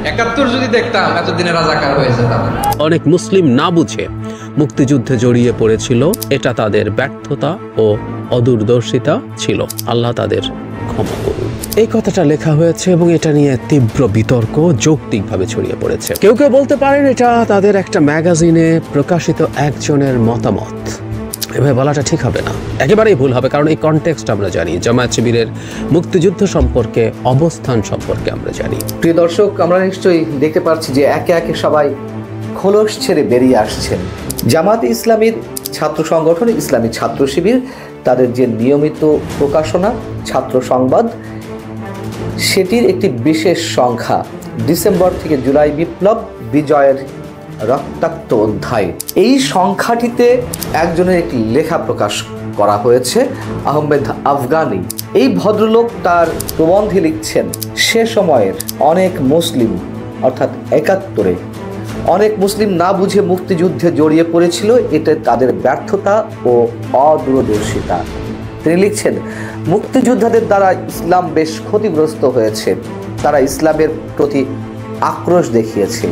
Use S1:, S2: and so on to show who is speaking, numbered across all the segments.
S1: 71 যদি দেখতাম এতদিনে রাজাকার হয়ে যেতাম।
S2: অনেক মুসলিম না বুঝে মুক্তিযুদ্ধে জড়িয়ে পড়েছিল, এটা তাদের ব্যর্থতা ও অদূরদর্শিতা ছিল। আল্লাহ তাদের ক্ষমা করুন। এই কথাটা লেখা হয়েছে এবং এটা নিয়ে তীব্র বিতর্ক যৌক্তিকভাবে ছড়িয়ে পড়েছে। কেউ কেউ বলতে পারেন এটা তাদের একটা ম্যাগাজিনে প্রকাশিত একজনের মতামত। এভাবে বলাটা ঠিক হবে না, একেবারেই ভুল হবে, কারণ এই কনটেক্সট আমরা জানি, জামায়াত শিবিরের মুক্তিযুদ্ধ সম্পর্কে, অবস্থান সম্পর্কে আমরা জানি।
S3: প্রিয় দর্শক, আমরা নিশ্চয়ই দেখতে পাচ্ছি যে একে একে সবাই খোলস ছেড়ে বেরিয়ে আসছেন। জামায়াত ইসলামীর ছাত্র সংগঠন ইসলামী ছাত্র শিবির তাদের যে নিয়মিত প্রকাশনা ছাত্র সংবাদ, সেটির একটি বিশেষ সংখ্যা ডিসেম্বর থেকে জুলাই বিপ্লব বিজয়ের রক্তাক্ত অধ্যায়, এই সংখ্যাটিতে একজনের একটি লেখা প্রকাশ করা হয়েছে, আহমেদ আফগানি। এই ভদ্রলোক তার প্রবন্ধে লিখছেন, সে সময়ের অনেক মুসলিম, অর্থাৎ 71-এ অনেক মুসলিম না বুঝে মুক্তিযুদ্ধে জড়িয়ে পড়েছিল, এটা তাদের ব্যর্থতা ও অদূরদর্শিতা। তিনি লিখছেন, মুক্তিযোদ্ধাদের দ্বারা ইসলাম বেশ ক্ষতিগ্রস্ত হয়েছে, তারা ইসলামের প্রতি আক্রোশ দেখিয়েছে।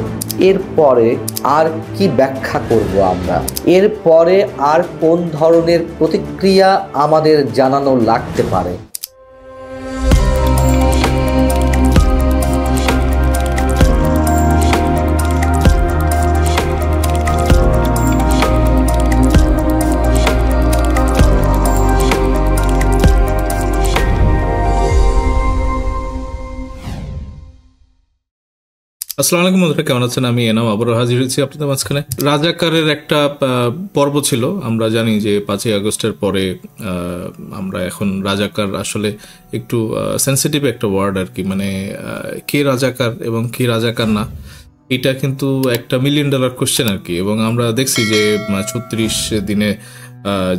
S3: এরপরে আর কি ব্যাখ্যা করব আমরা? এরপরে আর কোন ধরনের প্রতিক্রিয়া আমাদের জানানো লাগতে পারে?
S4: আসসালামু আলাইকুম বন্ধুরা, কেমন আছেন? আমি এনাম আবারও হাজির হয়েছি আপনাদের মাঝখানে। রাজাকারের একটা পর্ব ছিল। আমরা জানি যে 5ই আগস্টের পরে আমরা এখন রাজাকার আসলে একটু সেন্সিটিভ একটা ওয়ার্ড আর কি, মানে কে রাজাকার এবং কে রাজাকার না, এটা কিন্তু একটা $1 মিলিয়ন কোশ্চেন আর কি। এবং আমরা দেখছি যে 36 দিনে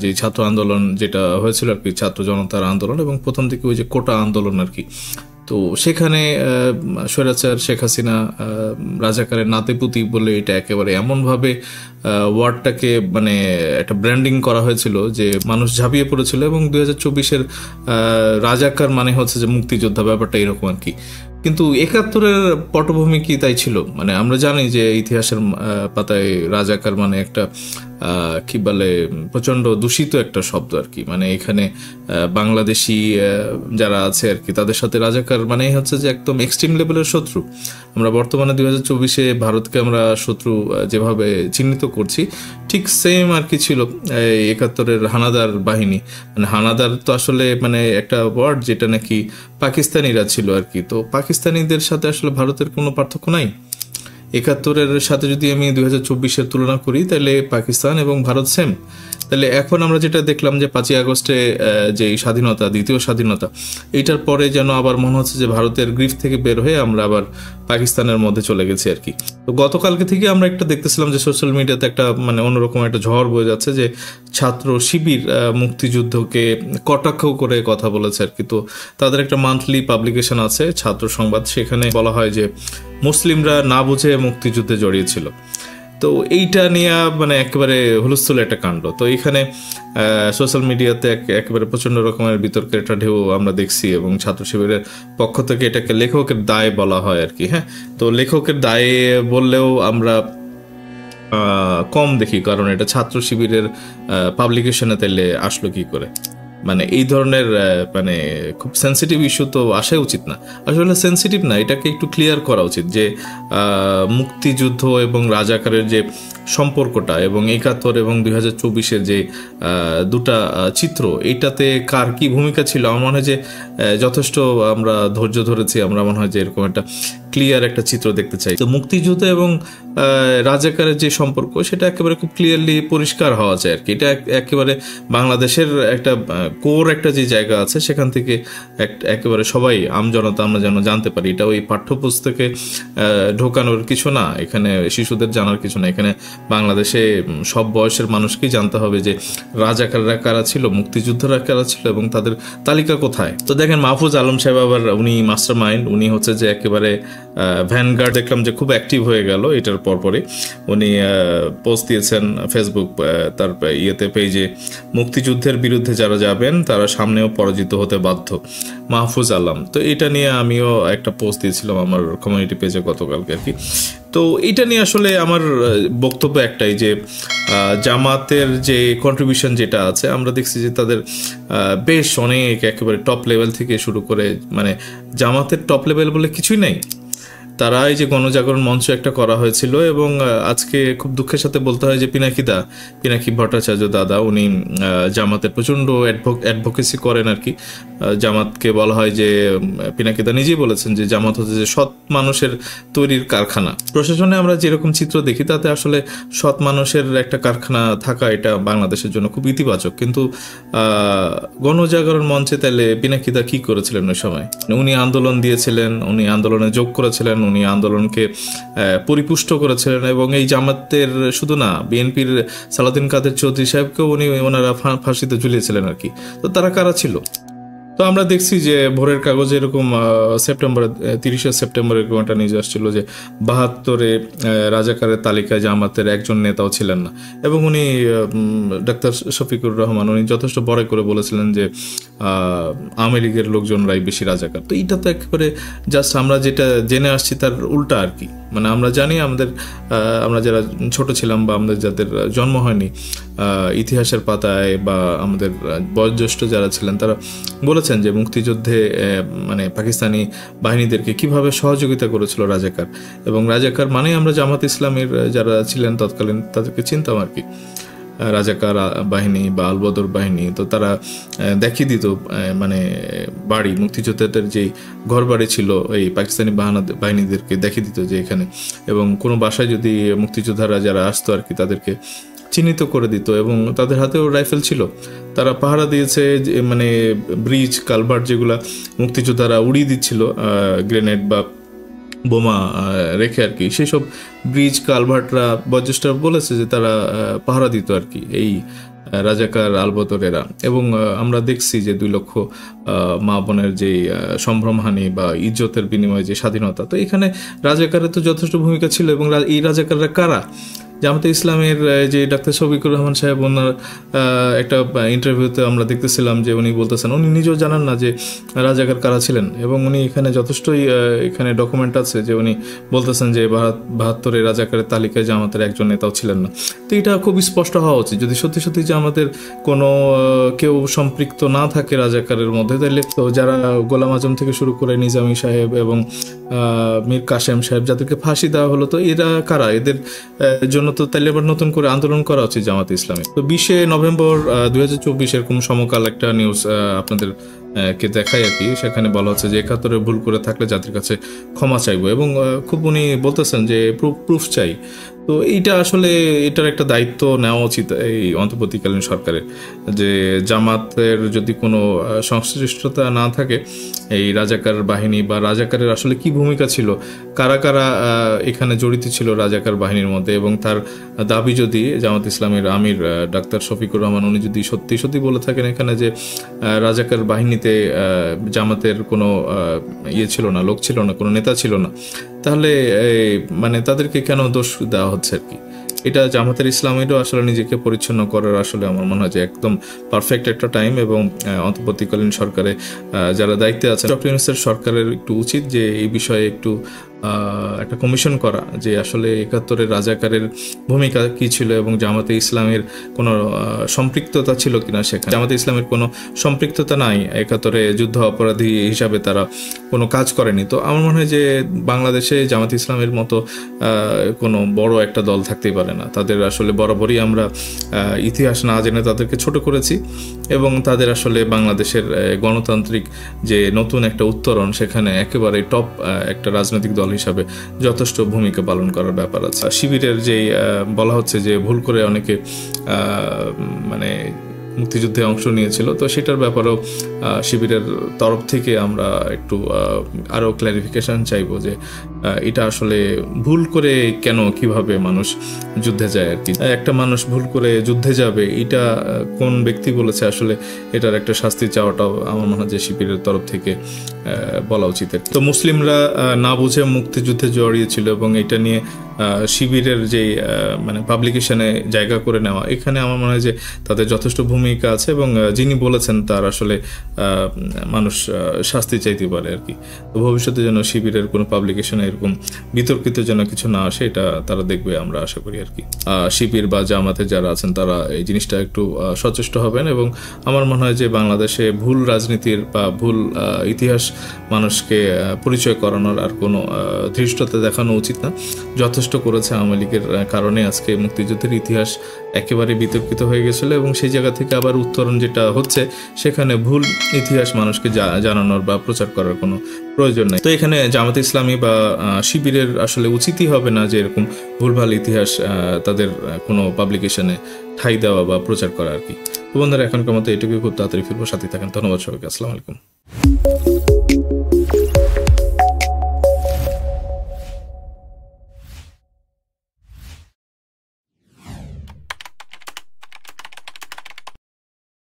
S4: যে ছাত্র আন্দোলন যেটা হয়েছিল আর কি, ছাত্র জনতার আন্দোলন, এবং প্রথম দিকে ওই যে কোটা আন্দোলন আর কি, তো সেখানে স্বৈরাচার শেখ হাসিনা রাজাকারের নাতিপুতি বলে এটা একেবারে এমনভাবে ওয়ার্ডটাকে মানে একটা ব্র্যান্ডিং করা হয়েছিল যে মানুষ ঝাঁপিয়ে পড়েছিল। এবং 2024-এর রাজাকার মানে হচ্ছে যে মুক্তিযোদ্ধা, ব্যাপারটা এরকম আর কি। কিন্তু 71-এর পটভূমি কি তাই ছিল? মানে আমরা জানি যে ইতিহাসের পাতায় রাজাকার মানে একটা কি বলে প্রচন্ড দূষিত একটা শব্দ আর কি। মানে এখানে বাংলাদেশি যারা আছে আর কি, তাদের সাথে রাজাকার মানে হচ্ছে যে একদম এক্সট্রিম লেভেলের শত্রু। আমরা বর্তমানে 2024-এ ভারতকে আমরা শত্রু যেভাবে চিহ্নিত করছি, ঠিক সেম আর কি ছিল 71-এর হানাদার বাহিনী। মানে হানাদার তো আসলে মানে একটা ওয়ার্ড যেটা নাকি পাকিস্তানিরা ছিল আর কি। তো পাকিস্তানিদের সাথে আসলে ভারতের কোনো পার্থক্য নাই। 71-এর সাথে যদি আমি 2024-এর তুলনা করি, তাহলে পাকিস্তান এবং ভারত সেম। তাহলে এখন আমরা যেটা দেখলাম যে 5ই আগস্টে যে স্বাধীনতা, দ্বিতীয় স্বাধীনতা, এইটার পরে যেন আবার মনে হচ্ছে যে ভারতের গ্রিফ থেকে বের হয়ে আমরা আবার পাকিস্তানের মধ্যে চলে গেছি আর কি। তো গতকালকে থেকে আমরা একটা দেখতেছিলাম যে সোশ্যাল মিডিয়াতে একটা মানে অন্যরকম একটা ঝড় বয়ে যাচ্ছে যে ছাত্র শিবির মুক্তিযুদ্ধকে কটাক্ষ করে কথা বলেছে আর কি। তো তাদের একটা মান্থলি পাবলিকেশন আছে ছাত্র সংবাদ, সেখানে বলা হয় যে মুসলিমরা না বুঝে মুক্তিযুদ্ধে জড়িয়েছিল। তো এইটা নিয়ে মানে একেবারে হুলস্থুল একটা কাণ্ড। তো এইখানে সোশ্যাল মিডিয়াতে একেবারে প্রচন্ড রকমের বিতর্কের একটা ঢেউ আমরা দেখছি, এবং ছাত্র শিবিরের পক্ষ থেকে এটাকে লেখকের দায় বলা হয় আর কি। হ্যাঁ, তো লেখকের দায়ে বললেও আমরা কম দেখি, কারণ এটা ছাত্র শিবিরের পাবলিকেশনে তাইলে আসলো কি করে? মানে এই ধরনের মানে খুব সেন্সিটিভ ইস্যু তো আসা উচিত না। আসলে সেন্সিটিভ না, এটাকে একটু ক্লিয়ার করা উচিত যে মুক্তিযুদ্ধ এবং রাজাকারের যে সম্পর্কটা, এবং 71 এবং 2024-এর যে দুটা চিত্র, এইটাতে কার কি ভূমিকা ছিল, আমার মনে হয় যে যথেষ্ট আমরা ধৈর্য ধরেছি। আমরা মনে হয় যে এরকম একটা ক্লিয়ার একটা চিত্র দেখতে চাই। তো মুক্তিযুদ্ধ এবং রাজাকারের যে সম্পর্ক, সেটা একেবারে খুব ক্লিয়ারলি পরিষ্কার হওয়া যায় আর কি। এটা একেবারে বাংলাদেশের একটা কোর একটা যে জায়গা আছে, সেখান থেকে একেবারে সবাই আমজনতা আমরা যেন জানতে পারি। এটা ওই পাঠ্যপুস্তকে ঢোকানোর কিছু না, এখানে শিশুদের জানার কিছু না। এখানে বাংলাদেশে সব বয়সের মানুষকেই জানতে হবে যে রাজাকাররা কারা ছিল, মুক্তিযুদ্ধরা কারা ছিল, এবং তাদের তালিকা কোথায়। তো দেখেন, মাহফুজ আলম সাহেব আবার উনি মাস্টার মাইন্ড, উনি হচ্ছে যে একেবারে ভ্যানগার্ড দেখলাম যে খুব অ্যাক্টিভ হয়ে গেল এটার পরপরই। উনি পোস্ট দিয়েছেন ফেসবুক তার ইয়েতে পেজে, মুক্তিযুদ্ধের বিরুদ্ধে যারা যাবেন তারা সামনেও পরাজিত হতে বাধ্য, মাহফুজ আলম। তো এটা নিয়ে আমিও একটা পোস্ট দিয়েছিলাম আমার কমিউনিটি পেজে গতকালকে আর কি। তো এটা নিয়ে আসলে আমার বক্তব্য একটাই যে জামাতের যে কন্ট্রিবিউশন যেটা আছে, আমরা দেখছি যে তাদের বেশ অনেক একেবারে টপ লেভেল থেকে শুরু করে, মানে জামাতের টপ লেভেল বলে কিছুই নাই। তারা এই যে গণজাগরণ মঞ্চ একটা করা হয়েছিল, এবং আজকে খুব দুঃখের সাথে বলতে হয় যে পিনাকি ভট্টাচার্য দাদা, উনি জামাতের প্রচণ্ড অ্যাডভোকেসি করেন আর কি। জামাতকে বলা হয় যে, পিনাকিদা নিজেই বলেছেন যে জামাত হচ্ছে যে সৎ মানুষের তৈরির কারখানা। প্রশাসনে আমরা যেরকম চিত্র দেখি তাতে আসলে সৎ মানুষের একটা কারখানা থাকা এটা বাংলাদেশের জন্য খুব ইতিবাচক। কিন্তু গণজাগরণ মঞ্চে তাহলে পিনাকিদা কি করেছিলেন ওই সময়? উনি আন্দোলন দিয়েছিলেন, উনি আন্দোলনে যোগ করেছিলেন, উনি আন্দোলনকে পরিপুষ্ট করেছিলেন, এবং এই জামাতের শুধু না, বিএনপির সালাউদ্দিন কাদের চৌধুরী সাহেবকেও ওনারা ফাঁসিতে ঝুলিয়েছিলেন আর কি। তো তারা কারা ছিল? তো আমরা দেখছি যে ভোরের কাগজে এরকম 30 সেপ্টেম্বর এরকম একটা নিউজ আসছিল যে 72-এ রাজাকারের তালিকায় জামাতের একজন নেতাও ছিলেন না, এবং উনি ডাক্তার শফিকুর রহমান উনি যথেষ্ট বড় করে বলেছিলেন যে আওয়ামী লীগের লোকজনরাই বেশি রাজাকার। তো এটা তো একেবারে জাস্ট আমরা যেটা জেনে আসছি তার উল্টা আর কি। মানে আমরা জানি আমরা যারা ছোট ছিলাম বা আমাদের যাদের জন্ম হয়নি, ইতিহাসের পাতায় বা আমাদের বয়োজ্যেষ্ঠ যারা ছিলেন তারা বলেছেন যে মুক্তিযুদ্ধে মানে পাকিস্তানি বাহিনীদেরকে কিভাবে সহযোগিতা করেছিল রাজাকার, এবং রাজাকার মানে আমরা জামাত ইসলামের যারা ছিলেন তৎকালীন তাদেরকে চিনতাম আর কি, রাজাকার বাহিনী বা আলবদর বাহিনী। তো তারা দেখিয়ে দিত মানে বাড়ি, মুক্তিযোদ্ধাদের যেই ঘর বাড়ি ছিল এই পাকিস্তানি বাহিনীদেরকে দেখিয়ে দিত যে এখানে, এবং কোনো বাসায় যদি মুক্তিযোদ্ধারা যারা আসতো আর কি তাদেরকে চিহ্নিত করে দিত, এবং তাদের হাতেও রাইফেল ছিল। তারা পাহারা দিয়েছে মানে ব্রিজ কালভার্ট যেগুলা মুক্তিযোদ্ধারা উড়িয়ে দিচ্ছিল গ্রেনেড বা বোমা রেখে আর কি, সেই সব ব্রিজ কালভার্টরা বয়োজ্যেষ্ঠরা বলেছে যে তারা পাহারা দিত আর কি এই রাজাকার আলবদরেরা। এবং আমরা দেখছি যে 2 লক্ষ মা বোনের যে সম্ভ্রমহানি বা ইজ্জতের বিনিময়ে যে স্বাধীনতা, তো এখানে রাজাকারের তো যথেষ্ট ভূমিকা ছিল। এবং এই রাজাকাররা কারা? জামাতে ইসলামের যে ডাক্তার শফিকুর রহমান সাহেব, ওনার একটা ইন্টারভিউতে আমরা দেখতেছিলাম যে উনি বলতেছেন উনি নিজেও জানান না যে রাজাকার কারা ছিলেন, এবং উনি এখানে যথেষ্টই এখানে ডকুমেন্ট আছে যে উনি বলতেছেন যে 72-এ রাজাকারের তালিকায় জামাতের একজন নেতাও ছিলেন না। তো এটা খুব স্পষ্ট হওয়া উচিত। যদি সত্যি সত্যি যে আমাদের কোনো কেউ সম্পৃক্ত না থাকে রাজাকারের মধ্যে, তাহলে তো যারা গোলাম আজম থেকে শুরু করে নিজামী সাহেব এবং মীর কাসেম সাহেব যাদেরকে ফাঁসি দেওয়া হলো, তো এরা কারা? এদের জন্য তো তাহলে আবার নতুন করে আন্দোলন করা উচিত জামাত ইসলামে। তো 20 নভেম্বর 2024 এরকম সমকাল একটা নিউজ আপনাদের কে দেখাই আর কি। সেখানে বলা হচ্ছে যে 71-এ ভুল করে থাকলে জাতির কাছে ক্ষমা চাইবো, এবং খুব উনি বলতেছেন যে প্রুফ চাই। তো এইটা আসলে এটার একটা দায়িত্ব নেওয়া উচিত এই অন্তর্বর্তীকালীন সরকারের, যে জামাতের যদি কোনো সংশ্লিষ্টতা না থাকে এই রাজাকার বাহিনী বা রাজাকারের আসলে কি ভূমিকা ছিল, কারা কারা এখানে জড়িত ছিল রাজাকার বাহিনীর মধ্যে, এবং তার দাবি যদি জামাত ইসলামের আমির ডাক্তার শফিকুর রহমান উনি যদি সত্যি সত্যি বলে থাকেন এখানে যে রাজাকার বাহিনীতে জামাতের কোনো ছিল না, লোক ছিল না, কোনো নেতা ছিল না, তাহলে মানে তাদেরকে কেন দোষ দেওয়া হচ্ছে আর কি। এটা জামাতের ইসলামেরও আসলে নিজেকে পরিচ্ছন্ন করার আসলে আমার মনে হয় যে একদম পারফেক্ট একটা টাইম। এবং অন্তর্বর্তীকালীন সরকারে যারা দায়িত্বে আছে, ডক্টর ইউনূসের সরকারের একটু উচিত যে এই বিষয়ে একটু একটা কমিশন করা, যে আসলে 71-এর রাজাকারের ভূমিকা কি ছিল এবং জামাতে ইসলামের কোনো সম্পৃক্ততা ছিল কিনা সেখানে। জামাতে ইসলামের কোনো সম্পৃক্ততা নাই, 71-এ যুদ্ধ অপরাধী হিসাবে তারা কোনো কাজ করেনি। তো আমার মনে হয় যে বাংলাদেশে জামাতে ইসলামের মতো কোনো বড় একটা দল থাকতেই পারে না। তাদের আসলে বরাবরই আমরা ইতিহাস না জেনে তাদেরকে ছোট করেছি, এবং তাদের আসলে বাংলাদেশের গণতান্ত্রিক যে নতুন একটা উত্তরণ সেখানে একেবারে টপ একটা রাজনৈতিক দল হিসাবে যথেষ্ট ভূমিকা পালন করার ব্যাপার আছে। শিবিরের যে বলা হচ্ছে যে ভুল করে অনেকে মানে মুক্তিযুদ্ধে অংশ নিয়েছিল। তো সেটার ব্যাপারেও শিবিরের তরফ থেকে আমরা একটু আরও ক্ল্যারিফিকেশন চাইবো যে এটা আসলে ভুল করে কেন কিভাবে মানুষ যুদ্ধে যায় আর কি। একটা মানুষ ভুল করে যুদ্ধে যাবে এটা কোন ব্যক্তি বলেছে, আসলে এটার একটা শাস্তি চাওয়াটাও আমার মনে হয় যে শিবিরের তরফ থেকে বলা উচিত। তো মুসলিমরা না বুঝে মুক্তিযুদ্ধে জড়িয়েছিল এবং এটা নিয়ে শিবিরের যে মানে পাবলিকেশনে জায়গা করে নেওয়া, এখানে আমার মনে হয় যে তাদের যথেষ্ট ভূমিকা আছে এবং যিনি বলেছেন তার আসলে মানুষ শাস্তি চাইতে পারে আর কি। তো ভবিষ্যতে যেন শিবিরের কোনো পাবলিকেশনে এরকম বিতর্কিত যেন কিছু না আসে, এটা তারা দেখবে আমরা আশা করি আর কি। শিবির বা জামাতে যারা আছেন তারা এই জিনিসটা একটু সচেষ্ট হবেন এবং আমার মনে হয় যে বাংলাদেশে ভুল রাজনীতির বা ভুল ইতিহাস মানুষকে পরিচয় করানোর আর কোনো ধৃষ্টতা দেখানো উচিত না। যথেষ্ট করেছে আওয়ামী লীগের কারণে আজকে মুক্তিযুদ্ধের ইতিহাস একেবারে বিতর্কিত হয়ে গেছিল এবং সেই জায়গা থেকে আবার উত্তরণ যেটা হচ্ছে সেখানে ভুল ইতিহাস মানুষকে জানানোর বা প্রচার করার কোনো প্রয়োজন নেই। তো এখানে জামাতে ইসলামী বা শিবিরের আসলে উচিতই হবে না যে এরকম ভুলভাল ইতিহাস তাদের কোনো পাবলিকেশনে ঠাঁই দেওয়া বা প্রচার করা আর কি। তো বন্ধুরা, এখনকার মতো এটুকুই, খুব তাড়াতাড়ি ফিরবো, সাথে থাকেন। ধন্যবাদ সবাইকে, আসসালামু আলাইকুম।